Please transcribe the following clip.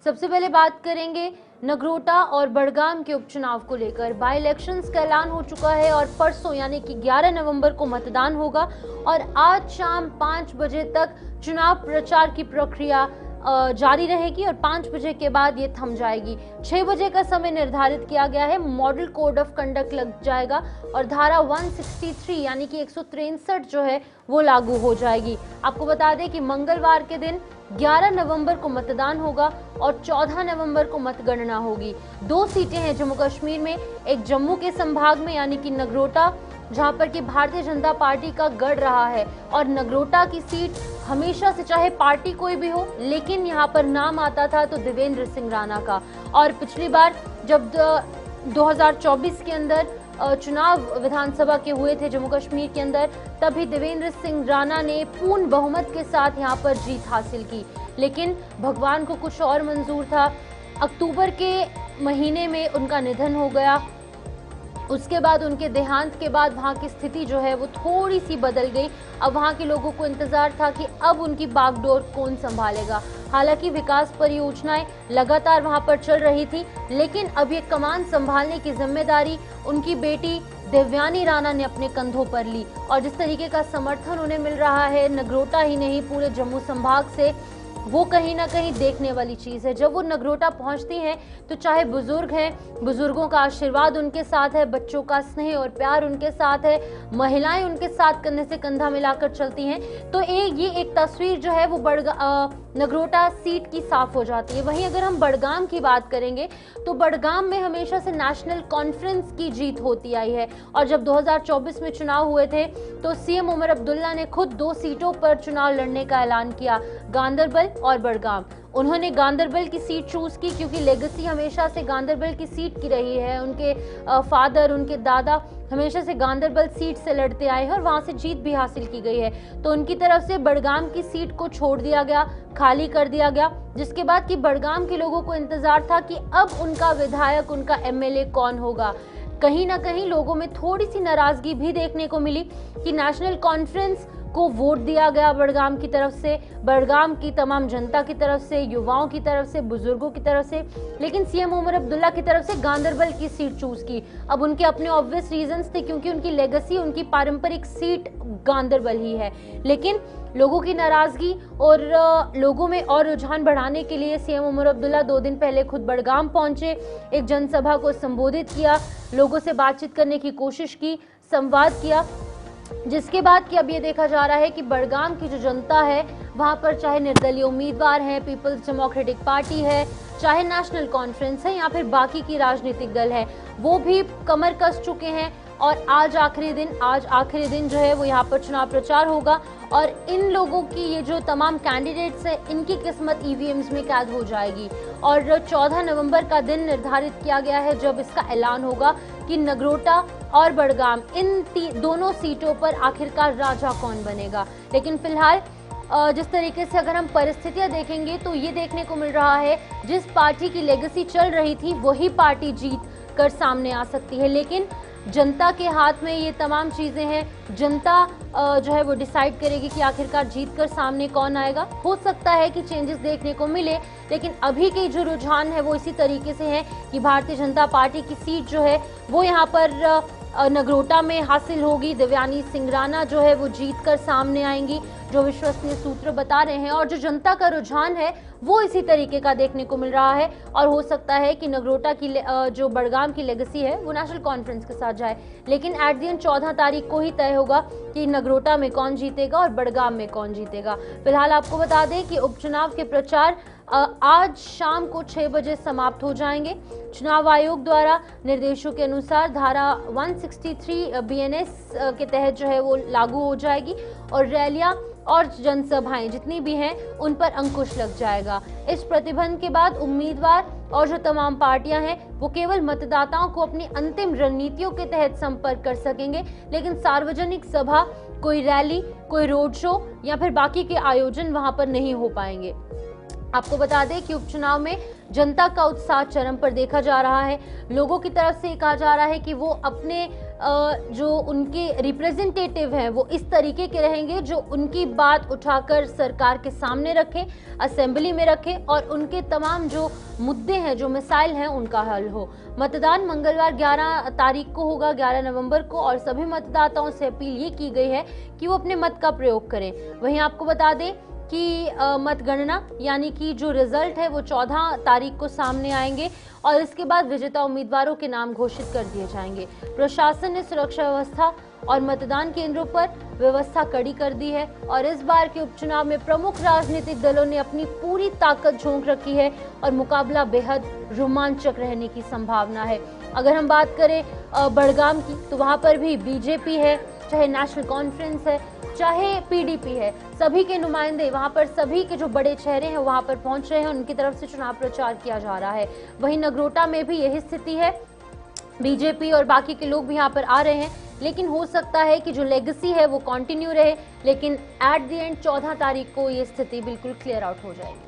सबसे पहले बात करेंगे नगरोटा और बड़गाम के उपचुनाव को लेकर। बाई इलेक्शंस का ऐलान हो चुका है और परसों यानी कि 11 नवंबर को मतदान होगा और आज शाम 5 बजे तक चुनाव प्रचार की प्रक्रिया जारी रहेगी और 5 बजे के बाद ये थम जाएगी। 6 बजे का समय निर्धारित किया गया है। मॉडल कोड ऑफ कंडक्ट लग जाएगा और धारा 163 यानी कि 163 जो है वो लागू हो जाएगी। आपको बता दें कि मंगलवार के दिन 11 नवंबर को मतदान होगा और 14 नवंबर को मतगणना होगी। 2 सीटें हैं जम्मू कश्मीर में, एक जम्मू के संभाग में यानी कि नगरोटा, जहां पर कि भारतीय जनता पार्टी का गढ़ रहा है और नगरोटा की सीट हमेशा से, चाहे पार्टी कोई भी हो, लेकिन यहाँ पर नाम आता था तो देवेंद्र सिंह राणा का। और पिछली बार जब 2024 के अंदर चुनाव विधानसभा के हुए थे जम्मू कश्मीर के अंदर, तभी देवेंद्र सिंह राणा ने पूर्ण बहुमत के साथ यहाँ पर जीत हासिल की। लेकिन भगवान को कुछ और मंजूर था। अक्टूबर के महीने में उनका निधन हो गया। उसके बाद उनके देहांत के बाद वहाँ की स्थिति जो है वो थोड़ी सी बदल गई। अब वहाँ के लोगों को इंतजार था कि अब उनकी बागडोर कौन संभालेगा। हालांकि विकास परियोजनाएं लगातार वहाँ पर चल रही थी, लेकिन अब ये कमान संभालने की जिम्मेदारी उनकी बेटी देवयानी राणा ने अपने कंधों पर ली। और जिस तरीके का समर्थन उन्हें मिल रहा है नगरोटा ही नहीं पूरे जम्मू संभाग से, वो कहीं ना कहीं देखने वाली चीज़ है। जब वो नगरोटा पहुंचती हैं तो चाहे बुजुर्ग हैं, बुजुर्गों का आशीर्वाद उनके साथ है, बच्चों का स्नेह और प्यार उनके साथ है, महिलाएं उनके साथ कंधे से कंधा मिलाकर चलती हैं, तो ये एक तस्वीर जो है वो नगरोटा सीट की साफ हो जाती है। वहीं अगर हम बड़गाम की बात करेंगे तो बड़गाम में हमेशा से नेशनल कॉन्फ्रेंस की जीत होती आई है और जब 2024 में चुनाव हुए थे तो सीएम उमर अब्दुल्ला ने खुद 2 सीटों पर चुनाव लड़ने का ऐलान किया, गांदरबल और बड़गाम। उन्होंने गांदरबल की सीट चूज की क्योंकि लेगेसी हमेशा से गांदरबल की सीट की रही है। उनके फादर, उनके दादा हमेशा से गांदरबल सीट से लड़ते आए हैं और वहां से जीत भी हासिल की गई है। तो उनकी तरफ से बड़गाम की सीट को छोड़ दिया गया, खाली कर दिया गया, जिसके बाद कि बड़गाम के लोगों को इंतजार था कि अब उनका विधायक, उनका एमएलए कौन होगा। कहीं ना कहीं लोगों में थोड़ी सी नाराजगी भी देखने को मिली कि नेशनल कॉन्फ्रेंस को वोट दिया गया बड़गाम की तरफ से, बड़गाम की तमाम जनता की तरफ से, युवाओं की तरफ से, बुजुर्गों की तरफ से, लेकिन सीएम उमर अब्दुल्ला की तरफ से गांदरबल की सीट चूज की। अब उनके अपने ऑब्वियस रीजंस थे क्योंकि उनकी लेगेसी, उनकी पारंपरिक सीट गांदरबल ही है। लेकिन लोगों की नाराजगी और लोगों में और रुझान बढ़ाने के लिए सीएम उमर अब्दुल्ला 2 दिन पहले खुद बड़गाम पहुंचे, एक जनसभा को संबोधित किया, लोगों से बातचीत करने की कोशिश की, संवाद किया, जिसके बाद कि अब ये देखा जा रहा है कि बड़गाम की जो जनता है वहां पर चाहे निर्दलीय उम्मीदवार है, पीपल्स डेमोक्रेटिक पार्टी है, चाहे नेशनल कॉन्फ्रेंस है या फिर बाकी की राजनीतिक दल है, वो भी कमर कस चुके हैं। और आज आखिरी दिन जो है वो यहाँ पर चुनाव प्रचार होगा और इन लोगों की ये जो तमाम कैंडिडेट्स हैं इनकी किस्मत ईवीएम्स में कैद हो जाएगी। और 14 नवंबर का दिन निर्धारित किया गया है जब इसका ऐलान होगा कि नगरोटा और बड़गाम इन दोनों सीटों पर आखिरकार राजा कौन बनेगा। लेकिन फिलहाल जिस तरीके से अगर हम परिस्थितियां देखेंगे तो ये देखने को मिल रहा है जिस पार्टी की लेगेसी चल रही थी वही पार्टी जीत कर सामने आ सकती है। लेकिन जनता के हाथ में ये तमाम चीजें हैं। जनता जो है वो डिसाइड करेगी कि आखिरकार जीत कर सामने कौन आएगा। हो सकता है कि चेंजेस देखने को मिले, लेकिन अभी के जो रुझान है वो इसी तरीके से है कि भारतीय जनता पार्टी की सीट जो है वो यहाँ पर नगरोटा में हासिल होगी। देवयानी सिंह राणा जो है वो जीत कर सामने आएंगी, जो विश्वसनीय सूत्र बता रहे हैं। और जो जनता का रुझान है वो इसी तरीके का देखने को मिल रहा है और हो सकता है कि नगरोटा की जो बड़गाम की लेगेसी है वो नेशनल कॉन्फ्रेंस के साथ जाए। लेकिन एट दी एंड 14 तारीख को ही तय होगा कि नगरोटा में कौन जीतेगा और बड़गाम में कौन जीतेगा। फिलहाल आपको बता दें कि उपचुनाव के प्रचार आज शाम को 6 बजे समाप्त हो जाएंगे। चुनाव आयोग द्वारा निर्देशों के अनुसार धारा 163 बीएनएस के तहत जो है वो लागू हो जाएगी और रैलियां और जनसभाएं जितनी भी हैं उन पर अंकुश लग जाएगा। इस प्रतिबंध के बाद उम्मीदवार और जो तमाम पार्टियां हैं वो केवल मतदाताओं को अपनी अंतिम रणनीतियों के तहत संपर्क कर सकेंगे, लेकिन सार्वजनिक सभा, कोई रैली, कोई रोड शो या फिर बाकी के आयोजन वहां पर नहीं हो पाएंगे। आपको बता दें कि उपचुनाव में जनता का उत्साह चरम पर देखा जा रहा है। लोगों की तरफ से कहा जा रहा है कि वो अपने जो उनके रिप्रेजेंटेटिव हैं वो इस तरीके के रहेंगे जो उनकी बात उठाकर सरकार के सामने रखें, असेंबली में रखें और उनके तमाम जो मुद्दे हैं, जो मिसाइल हैं, उनका हल हो। मतदान मंगलवार 11 तारीख को होगा, 11 नवंबर को, और सभी मतदाताओं से अपील ये की गई है कि वो अपने मत का प्रयोग करें। वहीं आपको बता दें कि मतगणना यानी कि जो रिजल्ट है वो 14 तारीख को सामने आएंगे और इसके बाद विजेता उम्मीदवारों के नाम घोषित कर दिए जाएंगे। प्रशासन ने सुरक्षा व्यवस्था और मतदान केंद्रों पर व्यवस्था कड़ी कर दी है और इस बार के उपचुनाव में प्रमुख राजनीतिक दलों ने अपनी पूरी ताकत झोंक रखी है और मुकाबला बेहद रोमांचक रहने की संभावना है। अगर हम बात करें बड़गाम की, तो वहां पर भी बीजेपी है, चाहे नेशनल कॉन्फ्रेंस है, चाहे पीडीपी है, सभी के नुमाइंदे वहां पर, सभी के जो बड़े चेहरे हैं वहां पर पहुंच रहे हैं, उनकी तरफ से चुनाव प्रचार किया जा रहा है। वहीं नगरोटा में भी यही स्थिति है, बीजेपी और बाकी के लोग भी यहाँ पर आ रहे हैं, लेकिन हो सकता है कि जो लेगेसी है वो कंटिन्यू रहे, लेकिन एट द एंड 14 तारीख को ये स्थिति बिल्कुल क्लियर आउट हो जाएगी।